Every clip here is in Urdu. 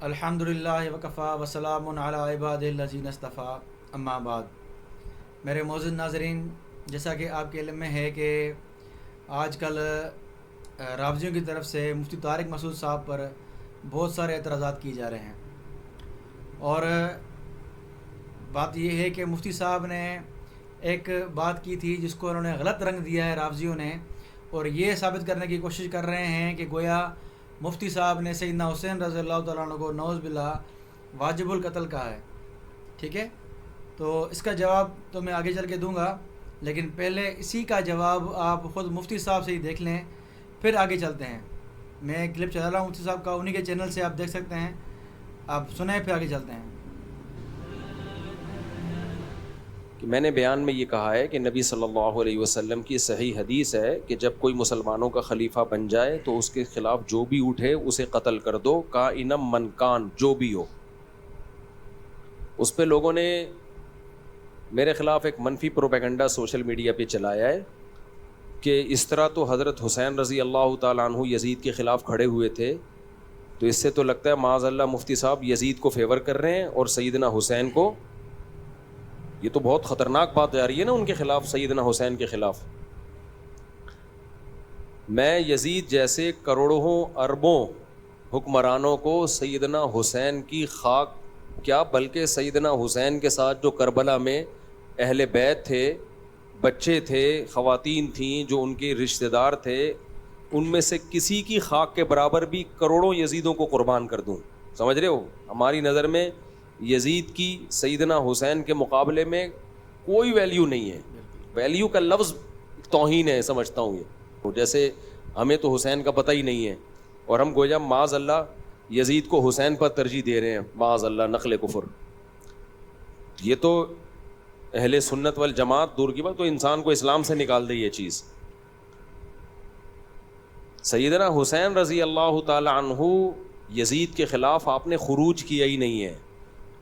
الحمدللہ وکفا وسلام علی عبادہ الذین اصطفیٰ اما بعد۔ میرے معزز ناظرین، جیسا کہ آپ کے علم میں ہے کہ آج کل رافضیوں کی طرف سے مفتی طارق مسعود صاحب پر بہت سارے اعتراضات کیے جا رہے ہیں، اور بات یہ ہے کہ مفتی صاحب نے ایک بات کی تھی جس کو انہوں نے غلط رنگ دیا ہے رافضیوں نے، اور یہ ثابت کرنے کی کوشش کر رہے ہیں کہ گویا مفتی صاحب نے سیدنا حسین رضی اللہ تعالیٰ عنہ کو نعوذ باللہ واجب القتل کہا ہے۔ ٹھیک ہے، تو اس کا جواب تو میں آگے چل کے دوں گا، لیکن پہلے اسی کا جواب آپ خود مفتی صاحب سے ہی دیکھ لیں، پھر آگے چلتے ہیں۔ میں ایک کلپ چلا رہا ہوں مفتی صاحب کا، انہی کے چینل سے آپ دیکھ سکتے ہیں، آپ سنیں پھر آگے چلتے ہیں۔ کہ میں نے بیان میں یہ کہا ہے کہ نبی صلی اللہ علیہ وسلم کی صحیح حدیث ہے کہ جب کوئی مسلمانوں کا خلیفہ بن جائے تو اس کے خلاف جو بھی اٹھے اسے قتل کر دو، کائنم من کان، جو بھی ہو۔ اس پہ لوگوں نے میرے خلاف ایک منفی پروپیگنڈا سوشل میڈیا پہ چلایا ہے کہ اس طرح تو حضرت حسین رضی اللہ تعالیٰ عنہ یزید کے خلاف کھڑے ہوئے تھے، تو اس سے تو لگتا ہے معاذ اللہ مفتی صاحب یزید کو فیور کر رہے ہیں اور سیدنا حسین کو۔ یہ تو بہت خطرناک بات جا رہی ہے نا ان کے خلاف، سیدنا حسین کے خلاف۔ میں یزید جیسے کروڑوں اربوں حکمرانوں کو سیدنا حسین کی خاک کیا بلکہ سیدنا حسین کے ساتھ جو کربلا میں اہل بیت تھے، بچے تھے، خواتین تھیں جو ان کے رشتہ دار تھے، ان میں سے کسی کی خاک کے برابر بھی کروڑوں یزیدوں کو قربان کر دوں۔ سمجھ رہے ہو؟ ہماری نظر میں یزید کی سیدنا حسین کے مقابلے میں کوئی ویلیو نہیں ہے۔ ویلیو کا لفظ توہین ہے سمجھتا ہوں یہ، جیسے ہمیں تو حسین کا پتہ ہی نہیں ہے اور ہم گویا معاذ اللہ یزید کو حسین پر ترجیح دے رہے ہیں، معاذ اللہ، نقل کفر۔ یہ تو اہل سنت والجماعت دور کی بات، تو انسان کو اسلام سے نکال دے یہ چیز۔ سیدنا حسین رضی اللہ تعالی عنہ یزید کے خلاف آپ نے خروج کیا ہی نہیں ہے۔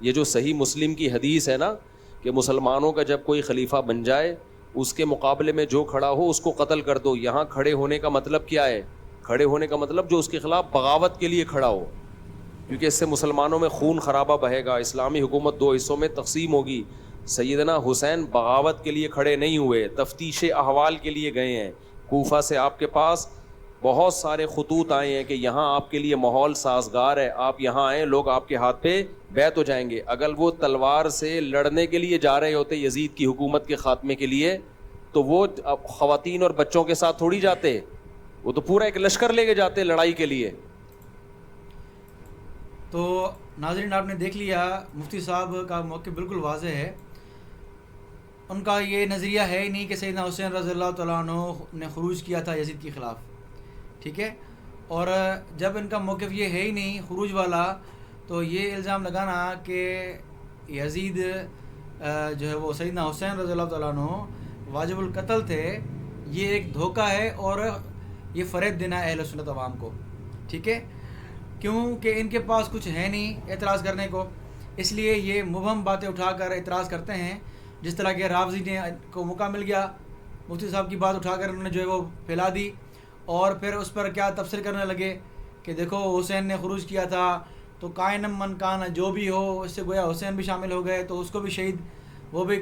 یہ جو صحیح مسلم کی حدیث ہے نا کہ مسلمانوں کا جب کوئی خلیفہ بن جائے اس کے مقابلے میں جو کھڑا ہو اس کو قتل کر دو، یہاں کھڑے ہونے کا مطلب کیا ہے؟ کھڑے ہونے کا مطلب جو اس کے خلاف بغاوت کے لیے کھڑا ہو، کیونکہ اس سے مسلمانوں میں خون خرابہ بہے گا، اسلامی حکومت دو حصوں میں تقسیم ہوگی۔ سیدنا حسین بغاوت کے لیے کھڑے نہیں ہوئے، تفتیش احوال کے لیے گئے ہیں۔ کوفہ سے آپ کے پاس بہت سارے خطوط آئے ہیں کہ یہاں آپ کے لیے ماحول سازگار ہے، آپ یہاں آئیں، لوگ آپ کے ہاتھ پہ بیعت ہو جائیں گے۔ اگر وہ تلوار سے لڑنے کے لیے جا رہے ہوتے یزید کی حکومت کے خاتمے کے لیے تو وہ خواتین اور بچوں کے ساتھ تھوڑی جاتے، وہ تو پورا ایک لشکر لے کے جاتے لڑائی کے لیے۔ تو ناظرین، آپ نے دیکھ لیا مفتی صاحب کا موقع بالکل واضح ہے۔ ان کا یہ نظریہ ہے ہی نہیں کہ سیدنا حسین رضی اللہ تعالیٰ عنہ نے خروج کیا تھا یزید کے خلاف، ٹھیک ہے؟ اور جب ان کا موقف یہ ہے ہی نہیں خروج والا، تو یہ الزام لگانا کہ یزید جو ہے وہ سیدنا حسین رضی اللہ تعالیٰ عنہ واجب القتل تھے، یہ ایک دھوکہ ہے اور یہ فریب دینا ہے اہل سنت عوام کو، ٹھیک ہے؟ کیونکہ ان کے پاس کچھ ہے نہیں اعتراض کرنے کو، اس لیے یہ مبہم باتیں اٹھا کر اعتراض کرتے ہیں۔ جس طرح کہ رافضی نے کو موقع مل گیا، مفتی صاحب کی بات اٹھا کر انہوں نے جو ہے وہ پھیلا دی، اور پھر اس پر کیا تفسیر کرنے لگے کہ دیکھو حسین نے خروج کیا تھا تو کائنم من کان، جو بھی ہو، اس سے گویا حسین بھی شامل ہو گئے، تو اس کو بھی شہید، وہ بھی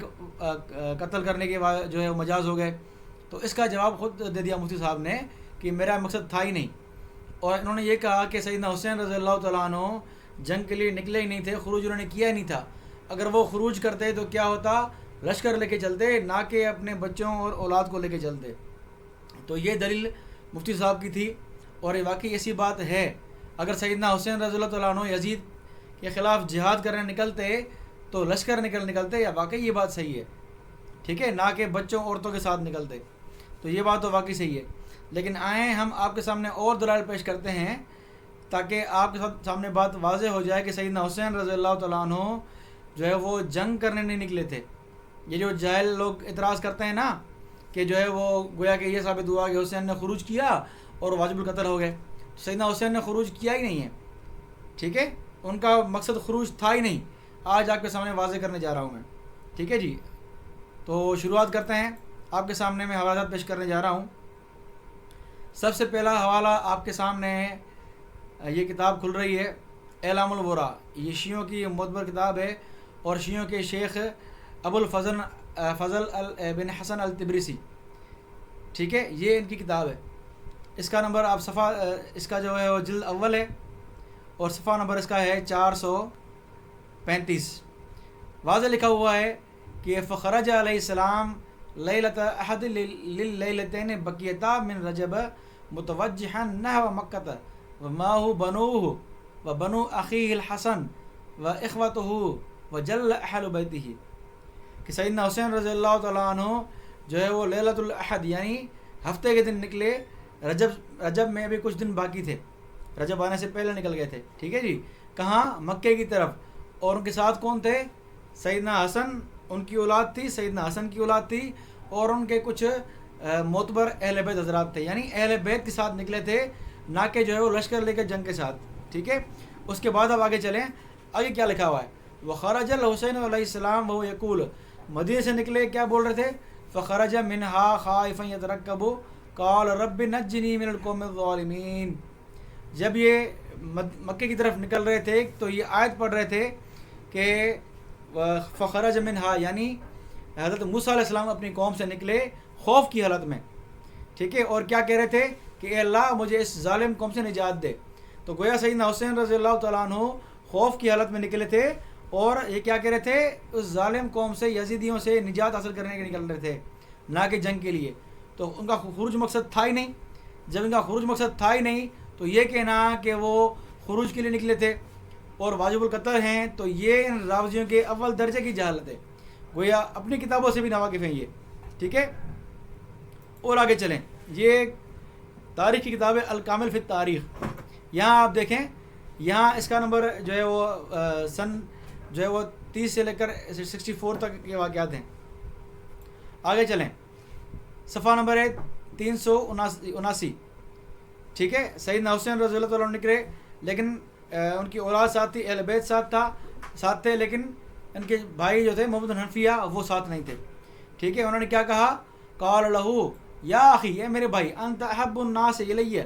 قتل کرنے کے بعد جو ہے وہ مجاز ہو گئے۔ تو اس کا جواب خود دے دیا مفتی صاحب نے کہ میرا مقصد تھا ہی نہیں، اور انہوں نے یہ کہا کہ سیدنا حسین رضی اللہ تعالیٰ عنہ جنگ کے لیے نکلے ہی نہیں تھے، خروج انہوں نے کیا ہی نہیں تھا۔ اگر وہ خروج کرتے تو کیا ہوتا؟ لشکر لے کے چلتے، نہ کہ اپنے بچوں اور اولاد کو لے کے چلتے۔ تو یہ دلیل مفتی صاحب کی تھی، اور یہ واقعی ایسی بات ہے۔ اگر سیدنا حسین رضی اللہ تعالیٰ عنہ یزید کے خلاف جہاد کرنے نکلتے تو لشکر نکلتے، یا واقعی یہ بات صحیح ہے، ٹھیک ہے، نہ کہ بچوں عورتوں کے ساتھ نکلتے، تو یہ بات تو واقعی صحیح ہے۔ لیکن آئیں ہم آپ کے سامنے اور دلائل پیش کرتے ہیں تاکہ آپ کے سامنے بات واضح ہو جائے کہ سیدنا حسین رضی اللہ تعالیٰ عنہ جو ہے وہ جنگ کرنے نہیں نکلے تھے۔ یہ جو جاہل لوگ اعتراض کرتے ہیں نا کہ جو ہے وہ گویا کہ یہ ثابت ہوا کہ حسین نے خروج کیا اور واجب القتل ہو گئے، سیدنا حسین نے خروج کیا ہی نہیں ہے، ٹھیک ہے؟ ان کا مقصد خروج تھا ہی نہیں۔ آج آپ کے سامنے واضح کرنے جا رہا ہوں میں، ٹھیک ہے جی؟ تو شروعات کرتے ہیں، آپ کے سامنے میں حوالات پیش کرنے جا رہا ہوں۔ سب سے پہلا حوالہ آپ کے سامنے یہ کتاب کھل رہی ہے، اعلام الورا، یہ شیعوں کی معتبر کتاب ہے، اور شیعوں کے شیخ ابو الفضل فضل بن حسن التبریسی، ٹھیک ہے، یہ ان کی کتاب ہے۔ اس کا نمبر آپ صفحہ اس کا جو ہے وہ جلد اول ہے، اور صفحہ نمبر اس کا ہے 435۔ واضح لکھا ہوا ہے کہ فخرج علیہ السلام لیلۃ احد للیلتین بقیتا من رجب متوجہا نحو مکۃ ومعہ بنوہ وبنو اخیہ الحسن واخوتہ وجل اہل بیتہ، کہ سیدنا حسین رضی اللہ تعالیٰ عنہ جو ہے وہ لیلۃ الاحد یعنی ہفتے کے دن نکلے، رجب میں بھی کچھ دن باقی تھے، رجب آنے سے پہلے نکل گئے تھے، ٹھیک ہے جی، کہاں؟ مکے کی طرف، اور ان کے ساتھ کون تھے؟ سیدنا حسن، ان کی اولاد تھی، سیدنا حسن کی اولاد تھی، اور ان کے کچھ معتبر اہل بیت حضرات تھے، یعنی اہل بیت کے ساتھ نکلے تھے، نہ کہ جو ہے وہ لشکر لے کے جنگ کے ساتھ، ٹھیک ہے۔ اس کے بعد اب آگے چلیں، آگے کیا لکھا ہوا ہے؟ وخرج الحسین علیہ السلام وہ یقول، مدینہ سے نکلے کیا بول رہے تھے؟ فخرج منہا خائفا یترقب قال رب نجنی من القوم الظالمین۔ جب یہ مکے کی طرف نکل رہے تھے تو یہ آیت پڑھ رہے تھے کہ فخرج منہا یعنی حضرت موسیٰ علیہ السلام اپنی قوم سے نکلے خوف کی حالت میں، ٹھیک ہے، اور کیا کہہ رہے تھے کہ اے اللہ مجھے اس ظالم قوم سے نجات دے۔ تو گویا سیدنا حسین رضی اللہ تعالیٰ عنہ خوف کی حالت میں نکلے تھے، اور یہ کیا کہہ رہے تھے؟ اس ظالم قوم سے، یزیدیوں سے نجات حاصل کرنے کے نکل رہے تھے، نہ کہ جنگ کے لیے۔ تو ان کا خروج مقصد تھا ہی نہیں، جب ان کا خروج مقصد تھا ہی نہیں تو یہ کہنا کہ وہ خروج کے لیے نکلے تھے اور واجب القتل ہیں، تو یہ ان راویوں کے اول درجے کی جہالت ہے، گویا اپنی کتابوں سے بھی ناواقف ہیں یہ، ٹھیک ہے۔ اور آگے چلیں، یہ تاریخ کی کتاب ہے الکامل فی التاریخ، یہاں آپ دیکھیں، یہاں اس کا نمبر جو ہے وہ سن جو ہے وہ 30 سے لے کر 64 تک کے واقعات ہیں۔ آگے چلیں، صفحہ نمبر ہے 379، ٹھیک ہے۔ سیدنا حسین رضی اللہ تعالیٰ عنہ نکلے، لیکن ان کی اولاد ساتھ تھی، اہل بیت ساتھ تھے، لیکن ان کے بھائی جو تھے محمد بن حنفیہ وہ ساتھ نہیں تھے، ٹھیک ہے۔ انہوں نے کیا کہا؟ قال لہو یا اخی، اے میرے بھائی، انت احب الناس الی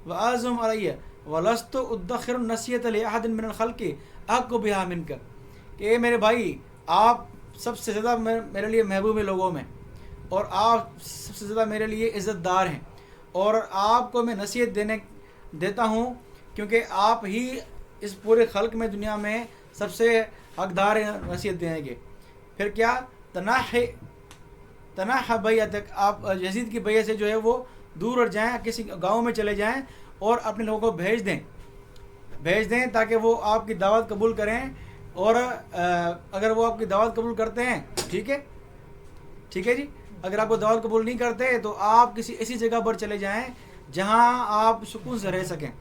واعظم علی ولست ادخر النصیحۃ لاحد من الخلق احق بها منک، کہ اے میرے بھائی، آپ سب سے زیادہ میرے لیے محبوب ہیں لوگوں میں، اور آپ سب سے زیادہ میرے لیے عزت دار ہیں، اور آپ کو میں نصیحت دیتا ہوں کیونکہ آپ ہی اس پورے خلق میں، دنیا میں سب سے حقدار ہیں نصیحت دینے کے۔ پھر کیا؟ تناح بیعتک، آپ یزید کی بیعت سے جو ہے وہ دور ہٹ جائیں، کسی گاؤں میں چلے جائیں اور اپنے لوگوں کو بھیج دیں تاکہ وہ آپ کی دعوت قبول کریں، اور اگر وہ آپ کی دعوت قبول کرتے ہیں ٹھیک ہے جی، اگر آپ کو دعوت قبول نہیں کرتے تو آپ کسی ایسی جگہ پر چلے جائیں جہاں آپ سکون سے رہ سکیں،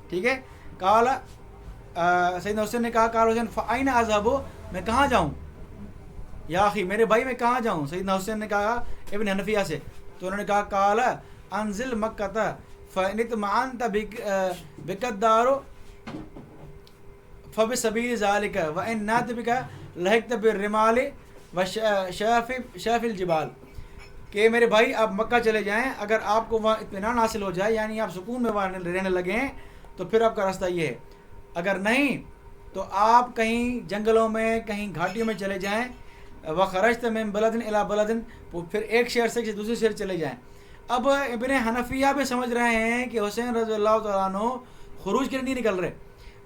ٹھیک ہے۔ قال سیدنا حسین نے کہا، قال حسین فأین اذهب، میں کہاں جاؤں یا اخی، میرے بھائی میں کہاں جاؤں؟ سیدنا حسین نے کہا ابن حنفیہ سے، تو انہوں نے کہا قال انزل مکۃ فإن اطمأنت بک الدار فبسبیل ذلک وإن نأت بک لحقت بالرمال وشاف الجبال، کہ میرے بھائی آپ مکہ چلے جائیں، اگر آپ کو وہاں اطمینان حاصل ہو جائے، یعنی آپ سکون میں وہاں رہنے لگیں، تو پھر آپ کا راستہ یہ ہے، اگر نہیں تو آپ کہیں جنگلوں میں، کہیں گھاٹیوں میں چلے جائیں، وخرجت من بلد الی بلد، پھر ایک شہر سے دوسرے شہر چلے جائیں۔ اب ابن حنفیہ بھی سمجھ رہے ہیں کہ حسین رضی اللہ تعالیٰ عنہ خروج کے لیے نہیں نکل رہے،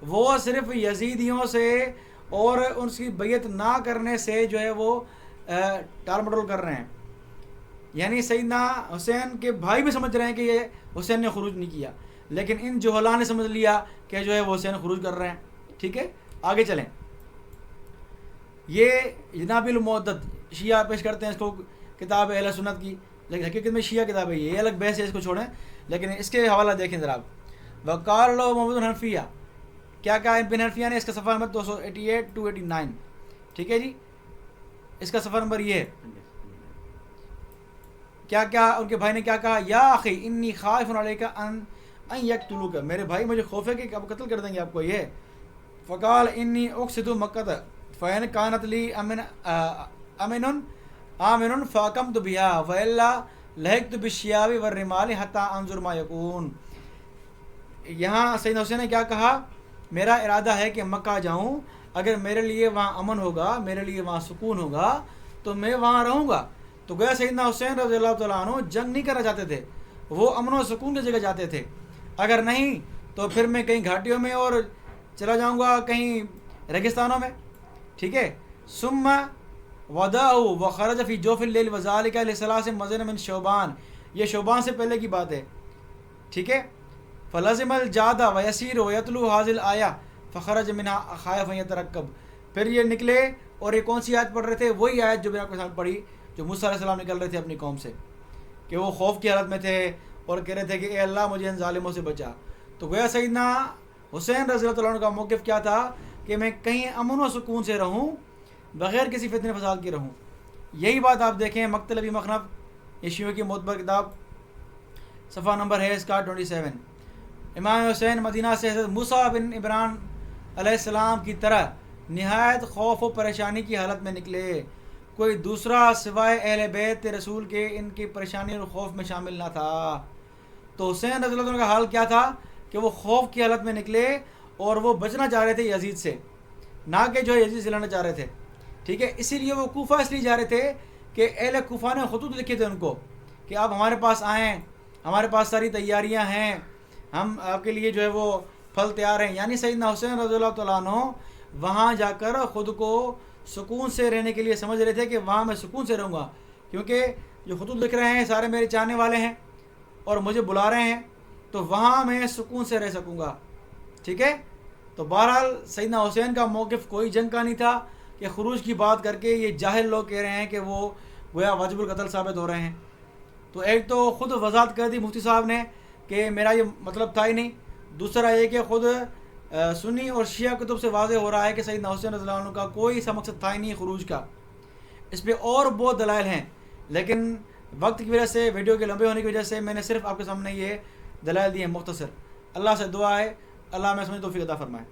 وہ صرف یزیدیوں سے اور ان کی بیعت نہ کرنے سے جو ہے وہ ٹال مٹول کر رہے ہیں، یعنی سیدنا حسین کے بھائی بھی سمجھ رہے ہیں کہ یہ حسین نے خروج نہیں کیا، لیکن ان جہلاء نے سمجھ لیا کہ جو ہے وہ حسین خروج کر رہے ہیں، ٹھیک ہے۔ آگے چلیں، یہ جناب المعدد شیعہ پیش کرتے ہیں اس کو، کتاب ہے اہل سنت کی، لیکن حقیقت میں شیعہ کتاب ہے، یہ الگ بحث ہے، اس کو چھوڑیں، لیکن اس کے حوالہ دیکھیں ذرا۔ وقال له محمد بن حنفیہ، کیا کہا ابن حنفیہ نے؟ اس کا صفحہ نمبر 288 289، ٹھیک ہے جی، اس کا صفحہ نمبر یہ ہے، کیا ان کے بھائی نے کیا کہا؟ یا اخی انی خائف علیک ان یقتلوک، میرے بھائی مجھے خوف ہے کہ اب قتل کر دیں گے آپ کو یہ۔ فقال انی اقصد مکۃ فإن كانت لي آمن فاقمت بها والا لحقت بالشیاب والرمال حتى انظر ما يكون۔ یہاں سیدنا حسین نے کیا کہا؟ میرا ارادہ ہے کہ مکہ جاؤں، اگر میرے لیے وہاں امن ہوگا، میرے لیے وہاں سکون ہوگا تو میں وہاں رہوں گا۔ تو گویا سیدنا حسین رضی اللہ تعالیٰ عنہ جنگ نہیں کرنا چاہتے تھے، وہ امن و سکون کی جگہ جاتے تھے۔ اگر نہیں تو پھر میں کہیں گھاٹیوں میں اور چلا جاؤں گا، کہیں ریگستانوں میں، ٹھیک ہے۔ ثم وداع وخرج فی جوف اللیل وذلک لثلاث مضر من شعبان، یہ شعبان سے پہلے کی بات ہے، ٹھیک ہے۔ فلزم الجاد ویسیر ویتلو حاضل آیا فخرج منها خائفا یترقب، پھر یہ نکلے اور یہ کون سی آیت پڑھ رہے تھے؟ وہی آیت جو میں نے آپ کے سامنے پڑھی، جو موسیٰ علیہ السلام نکل رہے تھے اپنی قوم سے، کہ وہ خوف کی حالت میں تھے اور کہہ رہے تھے کہ اے اللہ مجھے ان ظالموں سے بچا۔ تو گویا سیدنا حسین رضی اللہ عنہ کا موقف کیا تھا کہ میں کہیں امن و سکون سے رہوں، بغیر کسی فتنہ فساد کے رہوں۔ یہی بات آپ دیکھیں مقتل ابی مخنف، یہ شیعوں کی معتبر کتاب، صفحہ نمبر ہے اس کا 27۔ امام حسین مدینہ سے حضرت موسیٰ بن عمران علیہ السلام کی طرح نہایت خوف و پریشانی کی حالت میں نکلے، کوئی دوسرا سوائے اہل بیت رسول کے ان کی پریشانی اور خوف میں شامل نہ تھا۔ تو حسین رضی اللہ عنہ کا حال کیا تھا کہ وہ خوف کی حالت میں نکلے اور وہ بچنا چاہ رہے تھے یزید سے، نہ کہ جو یزید سے لڑنا چاہ رہے تھے، ٹھیک ہے۔ اسی لیے وہ کوفہ اس لیے جا رہے تھے کہ اہل کوفہ نے خطوط لکھے تھے ان کو کہ آپ ہمارے پاس آئیں، ہمارے پاس ساری تیاریاں ہیں، ہم آپ کے لیے جو ہے وہ پھل تیار ہیں۔ یعنی سیدنا حسین رضی اللہ تعالیٰ عنہ وہاں جا کر خود کو سکون سے رہنے کے لیے سمجھ رہے تھے کہ وہاں میں سکون سے رہوں گا، کیونکہ جو خطوط لکھ رہے ہیں سارے میرے چاہنے والے ہیں اور مجھے بلا رہے ہیں، تو وہاں میں سکون سے رہ سکوں گا، ٹھیک ہے۔ تو بہرحال سیدنا حسین کا موقف کوئی جنگ کا نہیں تھا کہ خروج کی بات کر کے یہ جاہل لوگ کہہ رہے ہیں کہ وہ گویا واجب القتل ثابت ہو رہے ہیں۔ تو ایک تو خود وضاحت کر دی مفتی صاحب نے کہ میرا یہ مطلب تھا ہی نہیں، دوسرا یہ کہ خود سنی اور شیعہ کتب سے واضح ہو رہا ہے کہ سیدنا حسین رضی اللہ عنہ کا کوئی ایسا مقصد تھا ہی نہیں خروج کا۔ اس پہ اور بہت دلائل ہیں، لیکن وقت کی وجہ سے، ویڈیو کے لمبے ہونے کی وجہ سے میں نے صرف آپ کے سامنے یہ دلائل دیے ہیں مختصر۔ اللہ سے دعا ہے اللہ میں سمجھ توفیق عطا فرمائے۔